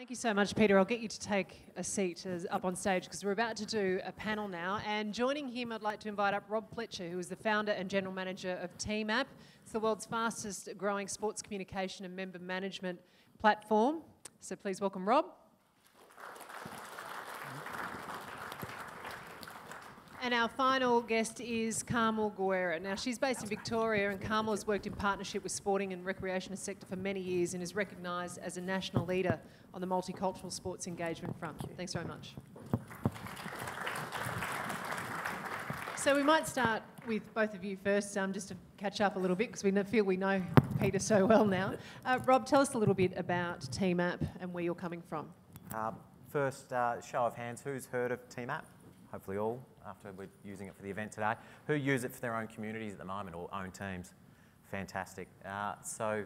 Thank you so much, Peter. I'll get you to take a seat up on stage because we're about to do a panel now. And joining him, I'd like to invite up Rob Fletcher, who is the founder and general manager of Team-App. It's the world's fastest growing sports communication and member management platform. So please welcome Rob. And our final guest is Carmel Guerra. Now, she's based in Victoria, and Carmel has worked in partnership with sporting and recreation sector for many years and is recognised as a national leader on the multicultural sports engagement front. Thanks very much. So we might start with both of you first, just to catch up a little bit, because we feel we know Peter so well now. Rob, tell us a little bit about Team-App and where you're coming from. First, show of hands, who's heard of Team-App? Hopefully all, after we're using it for the event today. Who use it for their own communities at the moment or own teams? Fantastic. So,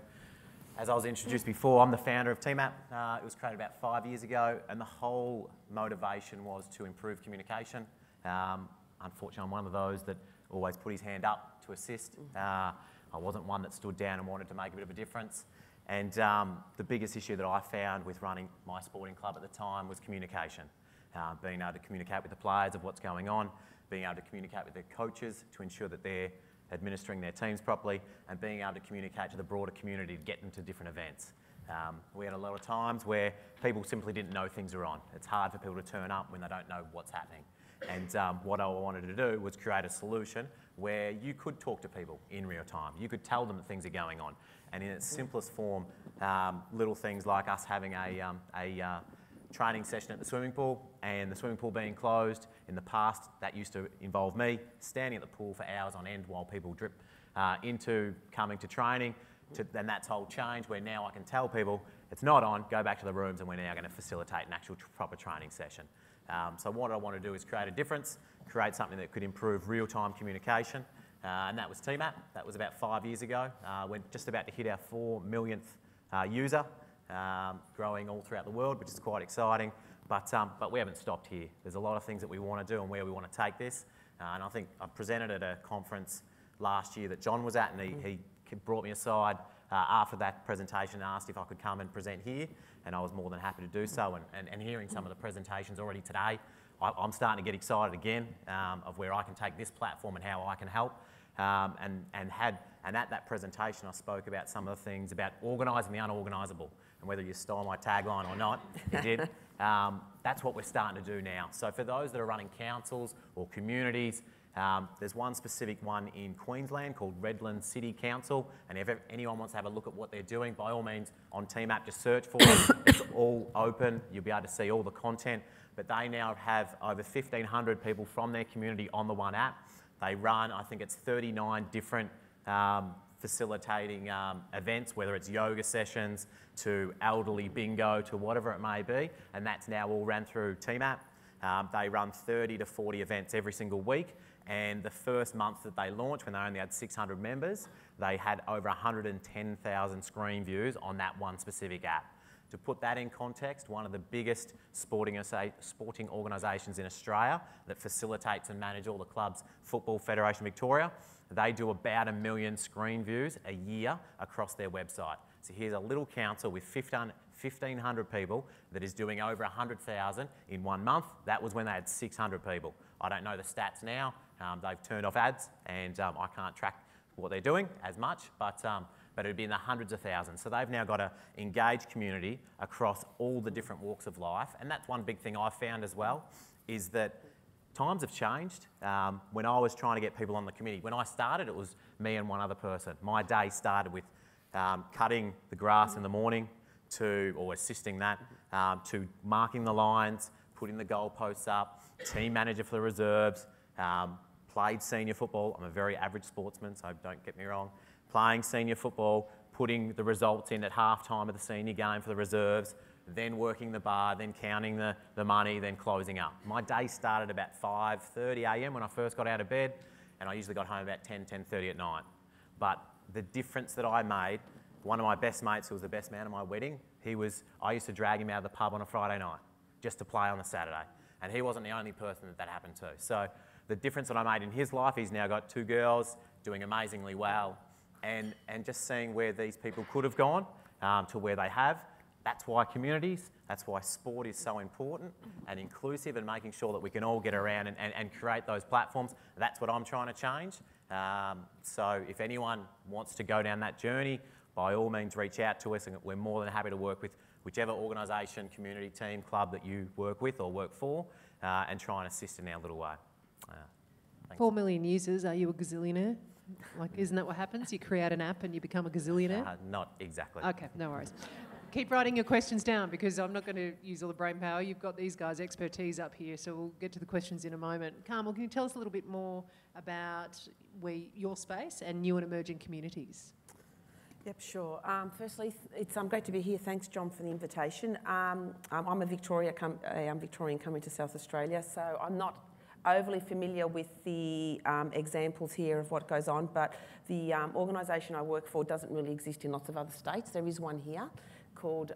as I was introduced before, I'm the founder of Team-App. It was created about 5 years ago, and the whole motivation was to improve communication. Unfortunately, I'm one of those that always put his hand up to assist. I wasn't one that stood down and wanted to make a bit of a difference. And the biggest issue that I found with running my sporting club at the time was communication. Being able to communicate with the players of what's going on, being able to communicate with their coaches to ensure that they're administering their teams properly, and being able to communicate to the broader community to get them to different events. We had a lot of times where people simply didn't know things were on. It's hard for people to turn up when they don't know what's happening. And what I wanted to do was create a solution where you could talk to people in real time. You could tell them that things are going on. And in its simplest form, little things like us having a training session at the swimming pool, and the swimming pool being closed. In the past, that used to involve me standing at the pool for hours on end while people drip into coming to training. And that's whole change where now I can tell people it's not on, go back to the rooms, and we're now going to facilitate an actual proper training session. So what I want to do is create a difference, create something that could improve real-time communication, and that was Team-App. That was about 5 years ago. We're just about to hit our 4 millionth user. Growing all throughout the world, which is quite exciting, but we haven't stopped here. There's a lot of things that we want to do and where we want to take this, and I think I presented at a conference last year that John was at, and he brought me aside after that presentation and asked if I could come and present here, and I was more than happy to do so, and hearing some of the presentations already today, I'm starting to get excited again of where I can take this platform and how I can help. And at that presentation I spoke about some of the things about organising the unorganisable, and whether you stole my tagline or not, you did. That's what we're starting to do now. So for those that are running councils or communities, there's one specific one in Queensland called Redland City Council, and if anyone wants to have a look at what they're doing, by all means on Team-App, just search for it. It's all open, you'll be able to see all the content, but they now have over 1,500 people from their community on the one app. They run, I think it's 39 different facilitating events, whether it's yoga sessions to elderly bingo to whatever it may be, and that's now all ran through Team-App. They run 30 to 40 events every single week, and the first month that they launched, when they only had 600 members, they had over 110,000 screen views on that one specific app. To put that in context, one of the biggest sporting organisations in Australia that facilitates and manages all the clubs, Football Federation Victoria, they do about 1 million screen views a year across their website. So here's a little council with 1,500 people that is doing over 100,000 in 1 month. That was when they had 600 people. I don't know the stats now. They've turned off ads, and I can't track what they're doing as much, but it would be in the hundreds of thousands. So they've now got an engaged community across all the different walks of life. And that's one big thing I've found as well, is that times have changed. When I was trying to get people on the committee, when I started, it was me and one other person. My day started with cutting the grass in the morning or assisting that, to marking the lines, putting the goalposts up, team manager for the reserves, played senior football. I'm a very average sportsman, so don't get me wrong. Playing senior football, putting the results in at half-time of the senior game for the reserves, then working the bar, then counting the money, then closing up. My day started about 5:30 a.m. when I first got out of bed, and I usually got home about 10:30 at night. But the difference that I made, one of my best mates who was the best man at my wedding, I used to drag him out of the pub on a Friday night just to play on a Saturday. And he wasn't the only person that happened to. So the difference that I made in his life, he's now got 2 girls doing amazingly well, and just seeing where these people could have gone to where they have, That's why communities, that's why sport is so important and inclusive, and making sure that we can all get around and create those platforms. That's what I'm trying to change. So if anyone wants to go down that journey, by all means reach out to us, and we're more than happy to work with whichever organisation, community, team, club that you work with or work for, and try and assist in our little way. 4 million users, are you a gazillionaire? Like, isn't that what happens? You create an app and you become a gazillionaire? Not exactly. Okay, no worries. Keep writing your questions down, because I'm not going to use all the brain power. You've got these guys' expertise up here, so we'll get to the questions in a moment. Carmel, can you tell us a little bit more about your space and new and emerging communities? Yep, sure. Firstly, it's great to be here. Thanks, John, for the invitation. I'm a Victorian coming to South Australia, so I'm not overly familiar with the examples here of what goes on, but the organisation I work for doesn't really exist in lots of other states. There is one here called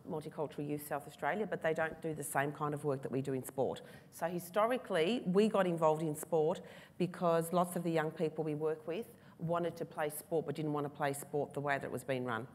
Multicultural Youth South Australia, but they don't do the same kind of work that we do in sport. So historically, we got involved in sport because lots of the young people we work with wanted to play sport but didn't want to play sport the way that it was being run.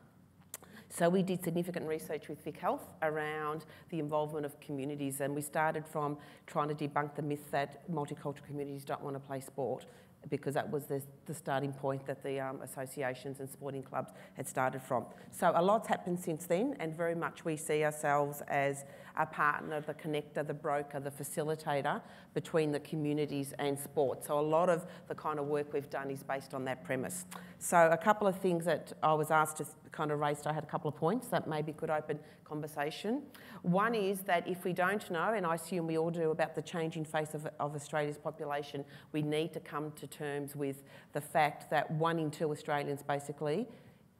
So we did significant research with Vic Health around the involvement of communities, and we started from trying to debunk the myth that multicultural communities don't want to play sport, because that was the starting point that the associations and sporting clubs had started from. So a lot's happened since then, and very much we see ourselves as a partner, the connector, the broker, the facilitator between the communities and sport. So a lot of the kind of work we've done is based on that premise. So a couple of things that I was asked to kind of raise, I had a couple of points that maybe could open conversation. One is that if we don't know, and I assume we all do, about the changing face of Australia's population, we need to come to terms with the fact that 1 in 2 Australians basically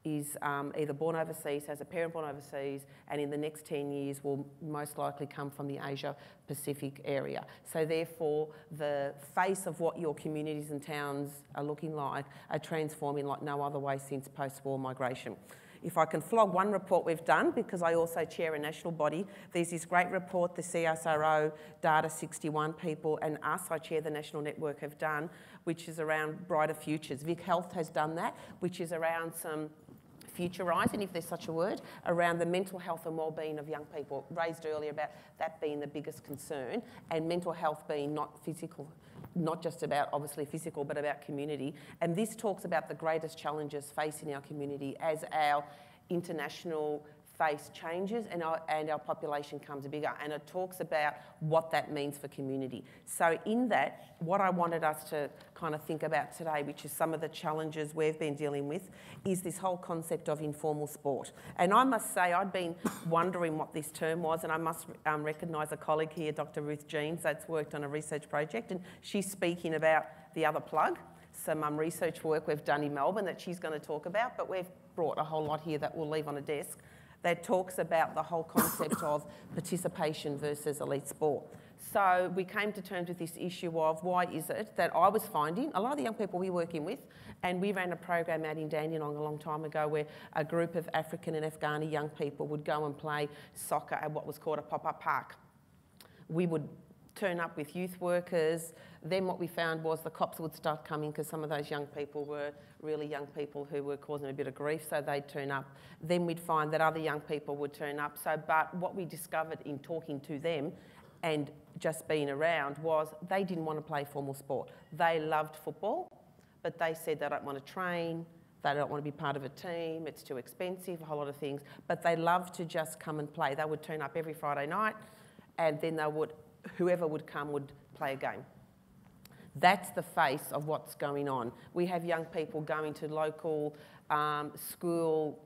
is either born overseas, has a parent born overseas, and in the next 10 years will most likely come from the Asia-Pacific area. So therefore, the face of what your communities and towns are looking like are transforming like no other way since post-war migration. If I can flog one report we've done, because I also chair a national body, there's this great report the CSRO, Data61 people, and us, I chair the national network, have done, which is around brighter futures. Vic Health has done that, which is around some futurising, if there's such a word, around the mental health and wellbeing of young people. Raised earlier about that being the biggest concern, and mental health being not physical, not just about obviously physical, but about community. And this talks about the greatest challenges facing our community as our international face changes and our population comes bigger, and it talks about what that means for community. So in that, what I wanted us to kind of think about today, which is some of the challenges we've been dealing with, is this whole concept of informal sport. And I must say, I'd been wondering what this term was, and I must recognise a colleague here, Dr. Ruth Jeans, that's worked on a research project, and she's speaking about the other plug, some research work we've done in Melbourne that she's going to talk about, but we've brought a whole lot here that we'll leave on a desk that talks about the whole concept of participation versus elite sport. So we came to terms with this issue of why is it that I was finding a lot of the young people we're working with, and we ran a program out in Dandenong a long time ago where a group of African and Afghani young people would go and play soccer at what was called a pop-up park. We would turn up with youth workers. Then what we found was the cops would start coming because some of those young people were really young people who were causing a bit of grief, so they'd turn up. Then we'd find that other young people would turn up. But what we discovered in talking to them and just being around was they didn't want to play formal sport. They loved football, but they said they don't want to train, they don't want to be part of a team, it's too expensive, a whole lot of things. But they loved to just come and play. They would turn up every Friday night, and then whoever would come would play a game. That's the face of what's going on. We have young people going to local school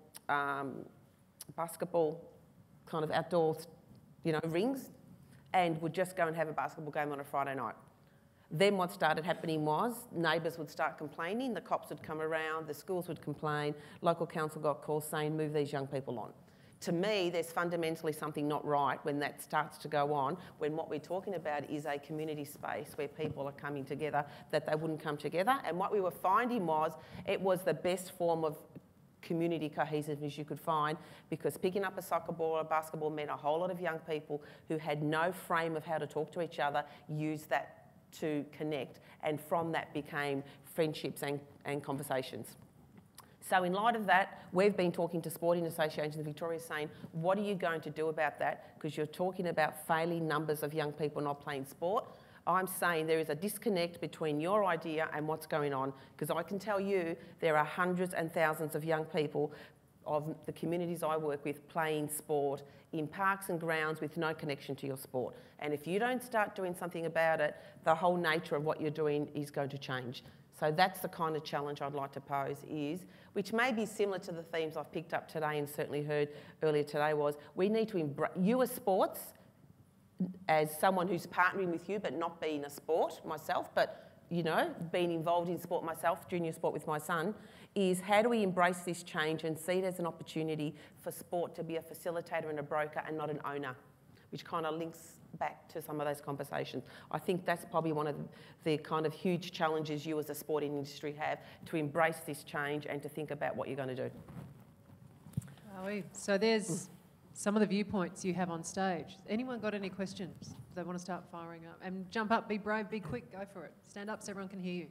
basketball kind of outdoor, rings, and would just go and have a basketball game on a Friday night. Then what started happening was neighbours would start complaining, the cops would come around, the schools would complain, local council got calls saying move these young people on. To me, there's fundamentally something not right when that starts to go on, when what we're talking about is a community space where people are coming together, that they wouldn't come together. And what we were finding was it was the best form of community cohesiveness you could find, because picking up a soccer ball or a basketball meant a whole lot of young people who had no frame of how to talk to each other used that to connect, and from that became friendships and conversations. So in light of that, we've been talking to sporting associations in Victoria saying, what are you going to do about that? Because you're talking about failing numbers of young people not playing sport. I'm saying there is a disconnect between your idea and what's going on, because I can tell you there are hundreds and thousands of young people of the communities I work with playing sport in parks and grounds with no connection to your sport. And if you don't start doing something about it, the whole nature of what you're doing is going to change. So that's the kind of challenge I'd like to pose is, which may be similar to the themes I've picked up today and certainly heard earlier today, was we need to embrace, you as sports, as someone who's partnering with you but not being a sport myself, but you know, being involved in sport myself, junior sport with my son, is how do we embrace this change and see it as an opportunity for sport to be a facilitator and a broker and not an owner, which kind of links back to some of those conversations. I think that's probably one of the kind of huge challenges you as a sporting industry have, to embrace this change and to think about what you're going to do. So there's some of the viewpoints you have on stage. Anyone got any questions? They want to start firing up. And jump up, be brave, be quick, go for it. Stand up so everyone can hear you.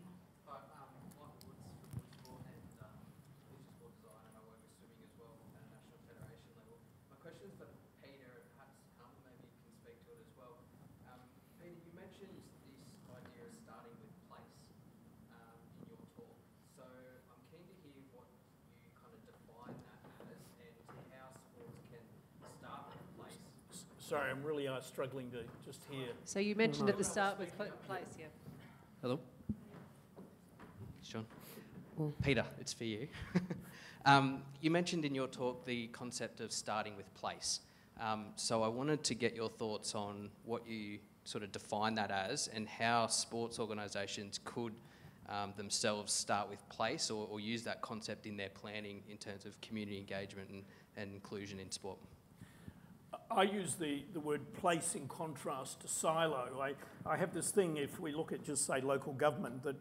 Sorry, I'm really struggling to just hear. So you mentioned at the start with place, yeah. Hello? Sean? Peter, it's for you. You mentioned in your talk the concept of starting with place. So I wanted to get your thoughts on what you sort of define that as, and how sports organisations could themselves start with place, or use that concept in their planning in terms of community engagement and inclusion in sport. I use the word place in contrast to silo. I have this thing, if we look at just say local government, that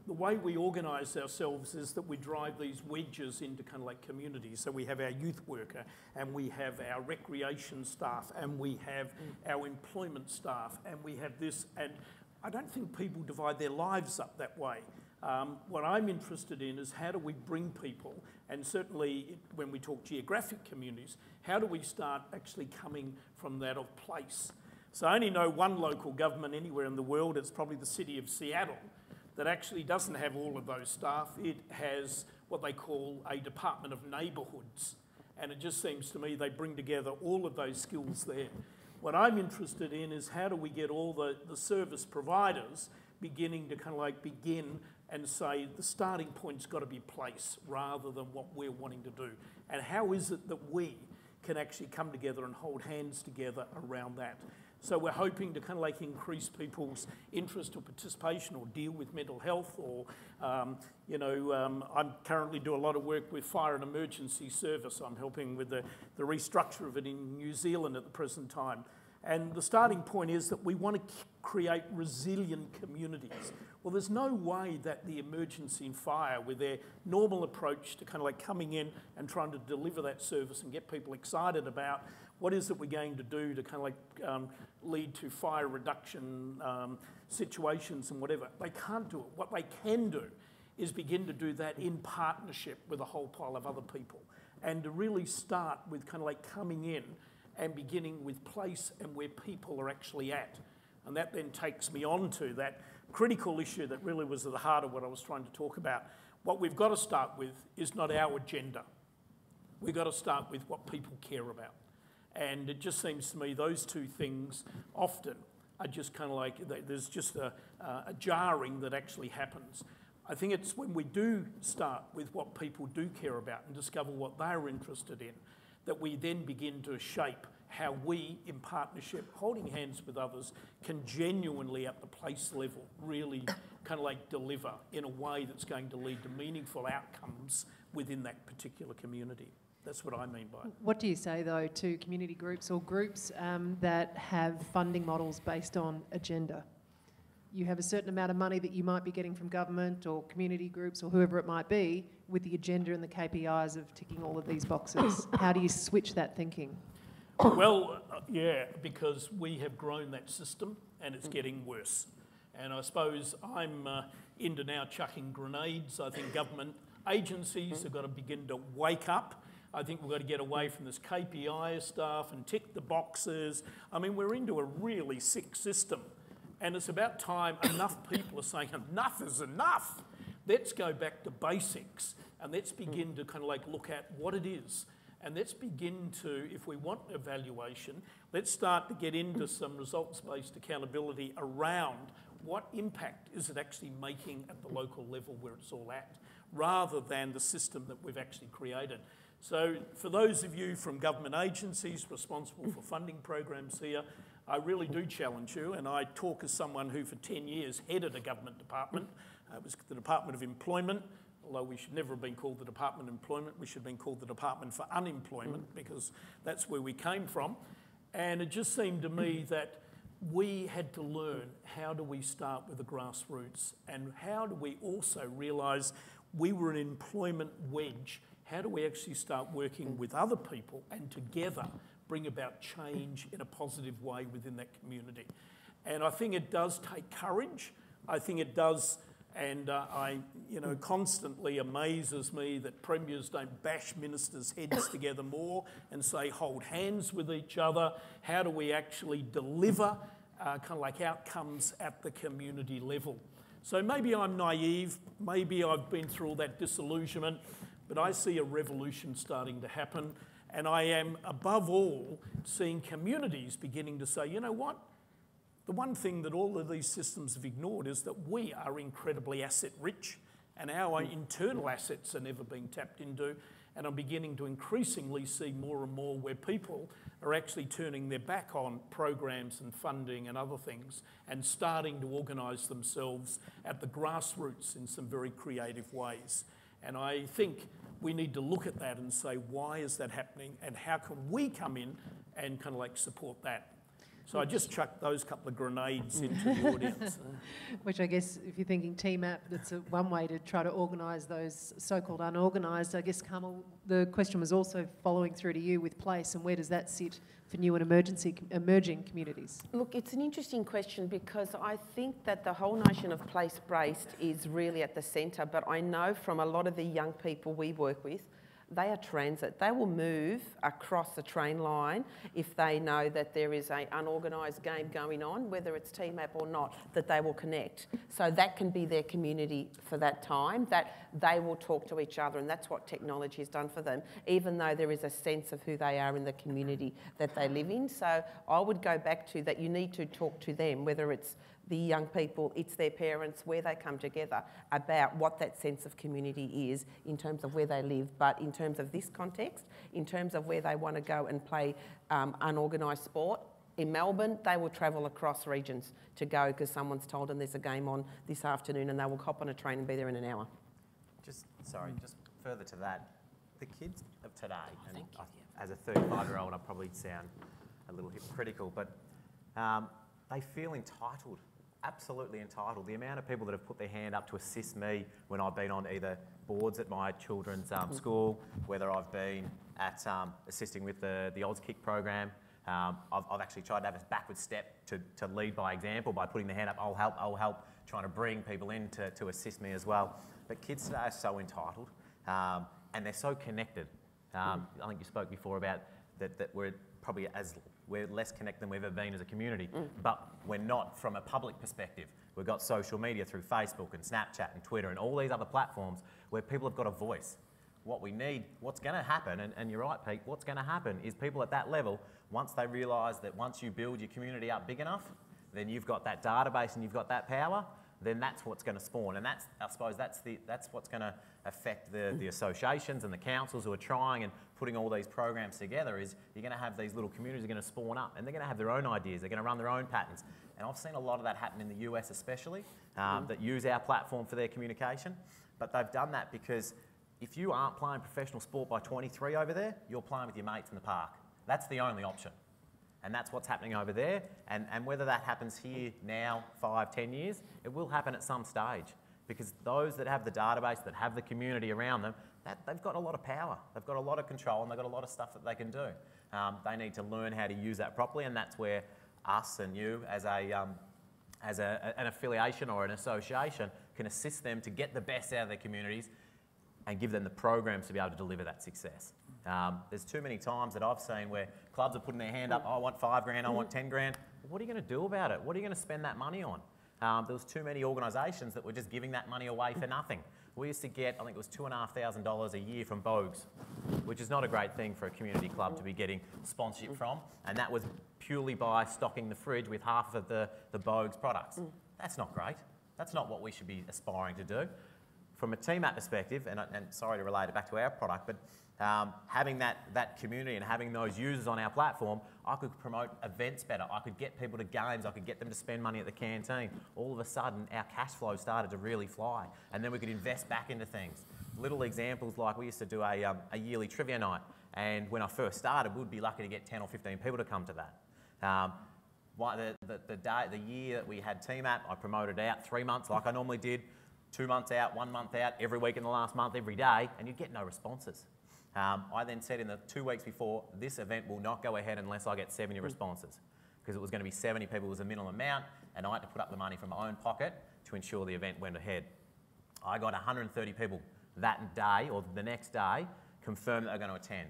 the way we organise ourselves is that we drive these wedges into kind of like communities. So we have our youth worker, and we have our recreation staff, and we have our employment staff, and we have this, and I don't think people divide their lives up that way. What I'm interested in is how do we bring people, and certainly when we talk geographic communities, how do we start actually coming from that of place? So I only know one local government anywhere in the world, it's probably the city of Seattle, that actually doesn't have all of those staff. It has what they call a Department of Neighbourhoods, and it just seems to me they bring together all of those skills there. What I'm interested in is how do we get all the service providers beginning to kind of like begin and say the starting point's got to be place rather than what we're wanting to do. And how is it that we can actually come together and hold hands together around that? So we're hoping to kind of like increase people's interest or participation, or deal with mental health, or, I'm currently do a lot of work with fire and emergency service. I'm helping with the restructure of it in New Zealand at the present time. And the starting point is that we want to create resilient communities. Well, there's no way that the emergency and fire, with their normal approach to kind of like coming in and trying to deliver that service and get people excited about what is it we're going to do to kind of like lead to fire reduction situations and whatever. They can't do it. What they can do is begin to do that in partnership with a whole pile of other people, and to really start with kind of like coming in and beginning with place and where people are actually at. And that then takes me on to that critical issue that really was at the heart of what I was trying to talk about. What we've got to start with is not our agenda. We've got to start with what people care about. And it just seems to me those two things often are just kind of like, there's just a jarring that actually happens. I think it's when we do start with what people do care about and discover what they're interested in, that we then begin to shape how we, in partnership, holding hands with others, can genuinely, at the place level, really kind of like deliver in a way that's going to lead to meaningful outcomes within that particular community. That's what I mean by it. What do you say, though, to community groups or groups that have funding models based on agenda? You have a certain amount of money that you might be getting from government or community groups or whoever it might be, with the agenda and the KPIs of ticking all of these boxes. How do you switch that thinking? Well, yeah, because we have grown that system and it's getting worse. And I suppose I'm into now chucking grenades. I think government Agencies have got to begin to wake up. I think we've got to get away from this KPI stuff and tick the boxes. I mean, we're into a really sick system. And it's about time enough people are saying, enough is enough. Let's go back to basics and let's begin to kind of like look at what it is. And let's begin to, if we want evaluation, let's start to get into some results-based accountability around what impact is it actually making at the local level where it's all at, rather than the system that we've actually created. So for those of you from government agencies responsible for funding programs here, I really do challenge you, and I talk as someone who for 10 years headed a government department. It was the Department of Employment, although we should never have been called the Department of Employment, we should have been called the Department for Unemployment because that's where we came from. And it just seemed to me that we had to learn how do we start with the grassroots and how do we also realise we were an employment wedge. How do we actually start working with other people and together bring about change in a positive way within that community? And I think it does take courage. I think it does, and constantly amazes me that premiers don't bash ministers' heads together more and say, hold hands with each other. How do we actually deliver kind of like outcomes at the community level? So maybe I'm naive, maybe I've been through all that disillusionment, but I see a revolution starting to happen, and I am, above all, seeing communities beginning to say, you know what? The one thing that all of these systems have ignored is that we are incredibly asset rich, and our internal assets are never being tapped into, and I'm beginning to increasingly see more and more where people are actually turning their back on programs and funding and other things and starting to organise themselves at the grassroots in some very creative ways. And I think we need to look at that and say, why is that happening and how can we come in and kind of like support that? So I just chucked those couple of grenades into the audience. Which I guess, if you're thinking TMAP, that's one way to try to organise those so-called unorganised. I guess, Carmel, the question was also following through to you with place, and where does that sit for new and emerging communities? Look, it's an interesting question because I think that the whole notion of place-based is really at the centre, but I know from a lot of the young people we work with, they are transit. They will move across the train line if they know that there is an unorganised game going on, whether it's TMAP or not, that they will connect. So that can be their community for that time, that they will talk to each other, and that's what technology has done for them, even though there is a sense of who they are in the community that they live in. So I would go back to that you need to talk to them, whether it's the young people, it's their parents, where they come together about what that sense of community is in terms of where they live, but in terms of this context, in terms of where they want to go and play unorganised sport. In Melbourne, they will travel across regions to go because someone's told them there's a game on this afternoon and they will hop on a train and be there in an hour. Just further to that, the kids of today, and as a 35-year-old, I probably sound a little hypocritical, but they feel entitled. Absolutely entitled. The amount of people that have put their hand up to assist me when I've been on either boards at my children's school, whether I've been at assisting with the Auskick program. I've actually tried to have a backward step to lead by example by putting their hand up, I'll help, trying to bring people in to assist me as well. But kids today are so entitled and they're so connected. I think you spoke before about that we're probably we're less connected than we've ever been as a community, but we're not from a public perspective. We've got social media through Facebook and Snapchat and Twitter and all these other platforms where people have got a voice. What we need, what's going to happen, and you're right, Pete, what's going to happen is people at that level, once they realise that once you build your community up big enough, then you've got that database and you've got that power, then that's what's going to spawn. And that's, I suppose, that's what's going to affect the associations and the councils who are trying and putting all these programs together. Is you're going to have these little communities are going to spawn up and they're going to have their own ideas. They're going to run their own patterns. And I've seen a lot of that happen in the US especially, that use our platform for their communication. But they've done that because if you aren't playing professional sport by 23 over there, you're playing with your mates in the park. That's the only option. And that's what's happening over there. And whether that happens here now, 5, 10 years, it will happen at some stage. Because those that have the database, that have the community around them, they've got a lot of power. They've got a lot of control and they've got a lot of stuff that they can do. They need to learn how to use that properly, and that's where us and you as an affiliation or an association can assist them to get the best out of their communities and give them the programs to be able to deliver that success. There's too many times that I've seen where clubs are putting their hand up, I want $5,000, I want $10,000. Well, what are you going to do about it? What are you going to spend that money on? There was too many organisations that were just giving that money away for nothing. We used to get, I think it was $2,500 a year from Bogues, which is not a great thing for a community club to be getting sponsorship from, and that was purely by stocking the fridge with half of the Bogues products. That's not great. That's not what we should be aspiring to do. From a TeamApp perspective, and sorry to relate it back to our product, but having that community and having those users on our platform, I could promote events better. I could get people to games. I could get them to spend money at the canteen. All of a sudden, our cash flow started to really fly, and then we could invest back into things. Little examples like we used to do a yearly trivia night, and when I first started, we'd be lucky to get 10 or 15 people to come to that. The year that we had TeamApp, I promoted out 3 months like I normally did, 2 months out, 1 month out, every week in the last month, every day, and you'd get no responses. I then said in the 2 weeks before, this event will not go ahead unless I get 70 responses, because it was going to be 70 people was the minimum amount, and I had to put up the money from my own pocket to ensure the event went ahead. I got 130 people that day or the next day confirm that they're going to attend.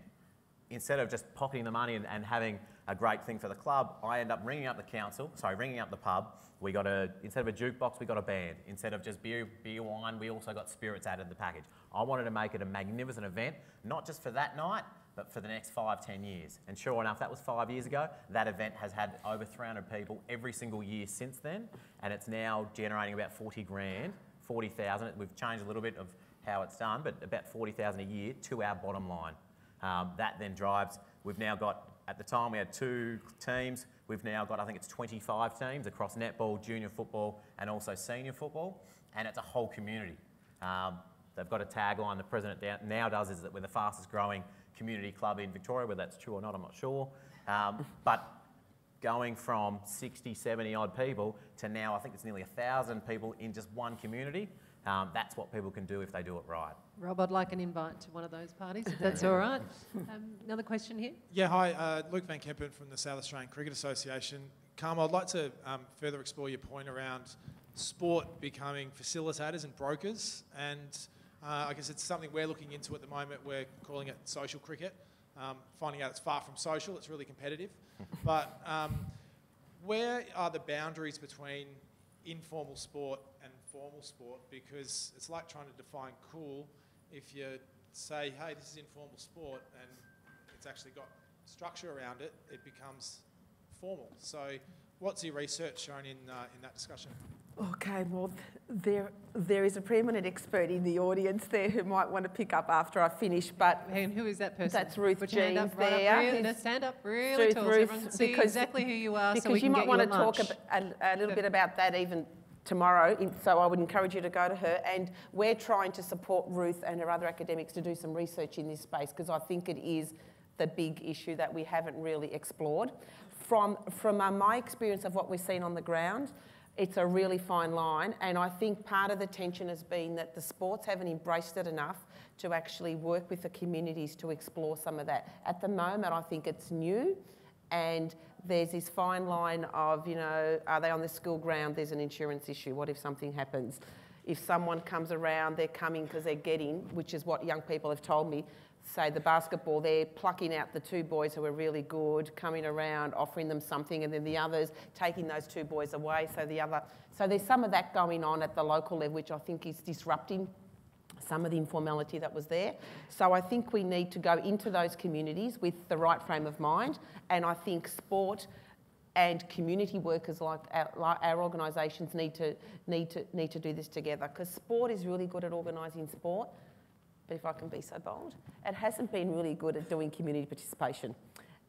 Instead of just pocketing the money and having a great thing for the club, I end up ringing up the pub. We got instead of a jukebox, we got a band. Instead of just beer, wine, we also got spirits added to the package. I wanted to make it a magnificent event, not just for that night, but for the next 5, 10 years. And sure enough, that was 5 years ago. That event has had over 300 people every single year since then, and it's now generating about 40 grand, 40,000. We've changed a little bit of how it's done, but about 40,000 a year to our bottom line. That then drives, we've now got, at the time we had 2 teams, we've now got, I think it's 25 teams across netball, junior football, and also senior football, and it's a whole community. They've got a tagline the president now does is that we're the fastest growing community club in Victoria. Whether that's true or not, I'm not sure. But going from 60, 70 odd people to now I think it's nearly 1,000 people in just one community, that's what people can do if they do it right. Rob, I'd like an invite to one of those parties, if that's all right. Another question here? Yeah, hi, Luke Van Kempen from the South Australian Cricket Association. Carmel, I'd like to further explore your point around sport becoming facilitators and brokers, and I guess it's something we're looking into at the moment. We're calling it social cricket, finding out it's far from social, it's really competitive. But where are the boundaries between informal sport and formal sport? Because it's like trying to define cool. If you say, hey, this is informal sport, and it's actually got structure around it, it becomes formal. So what's your research shown in that discussion? Okay, well, there is a preeminent expert in the audience there who might want to pick up after I finish, but... And who is that person? That's Ruth Put your hand Jeans up, right there. up really, stand up really tall so everyone can see exactly who you are, so we can get you a lunch. Because you might want to talk a little bit about that even tomorrow, so I would encourage you to go to her. And we're trying to support Ruth and her other academics to do some research in this space, because I think it is the big issue that we haven't really explored. From my experience of what we've seen on the ground, it's a really fine line, and I think part of the tension has been that the sports haven't embraced it enough to actually work with the communities to explore some of that. At the moment, I think it's new, and there's this fine line of, you know, are they on the school ground? There's an insurance issue. What if something happens? If someone comes around, they're coming because they're getting, which is what young people have told me, say the basketball, they're plucking out the 2 boys who are really good, coming around, offering them something, and then the others taking those 2 boys away. So there's some of that going on at the local level, which I think is disrupting some of the informality that was there. So I think we need to go into those communities with the right frame of mind, and I think sport and community workers like our organisations need to do this together, because sport is really good at organising sport. But if I can be so bold, it hasn't been really good at doing community participation.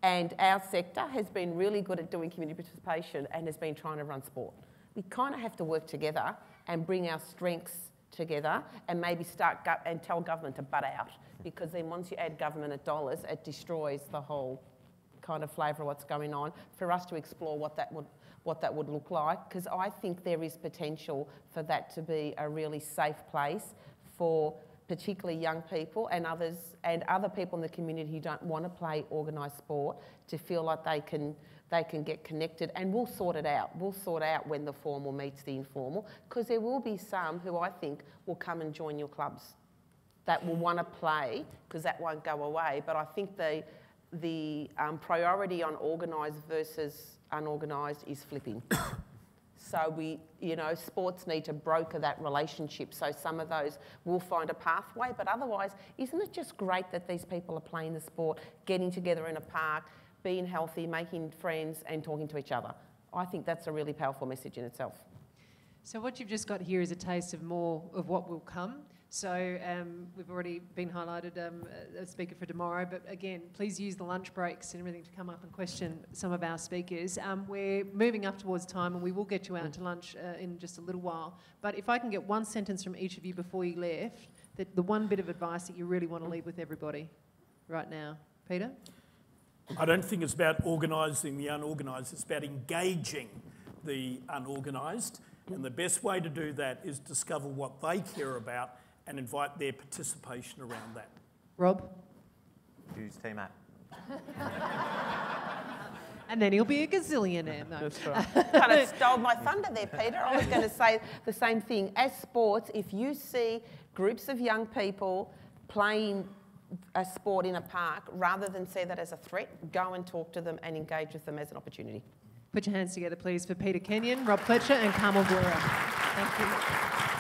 And our sector has been really good at doing community participation and has been trying to run sport. We kind of have to work together and bring our strengths together and maybe start and tell government to butt out, because then once you add government at dollars, it destroys the whole kind of flavour of what's going on. For us to explore what that would look like, because I think there is potential for that to be a really safe place for particularly young people and other people in the community who don't want to play organised sport, to feel like they can get connected, and we'll sort it out. We'll sort out when the formal meets the informal, because there will be some who I think will come and join your clubs. that will want to play, because that won't go away. But I think the priority on organised versus unorganised is flipping. So sports need to broker that relationship. So some of those will find a pathway, but otherwise, isn't it just great that these people are playing the sport, getting together in a park, being healthy, making friends and talking to each other? I think that's a really powerful message in itself. So what you've just got here is a taste of more of what will come. So we've already been highlighted a speaker for tomorrow, but again, please use the lunch breaks and everything to come up and question some of our speakers. We're moving up towards time and we will get you out to lunch in just a little while. But if I can get one sentence from each of you before you left, that the one bit of advice that you really want to leave with everybody right now. Peter? I don't think it's about organising the unorganised, it's about engaging the unorganised. And the best way to do that is discover what they care about and invite their participation around that. Rob? Use Team App. And then he'll be a gazillionaire. No. That's right. Kind of stole my thunder there, Peter. I was going to say the same thing. As sports, if you see groups of young people playing a sport in a park, rather than see that as a threat, go and talk to them and engage with them as an opportunity. Put your hands together, please, for Peter Kenyon, Rob Fletcher and Carmel Guerra. Thank you.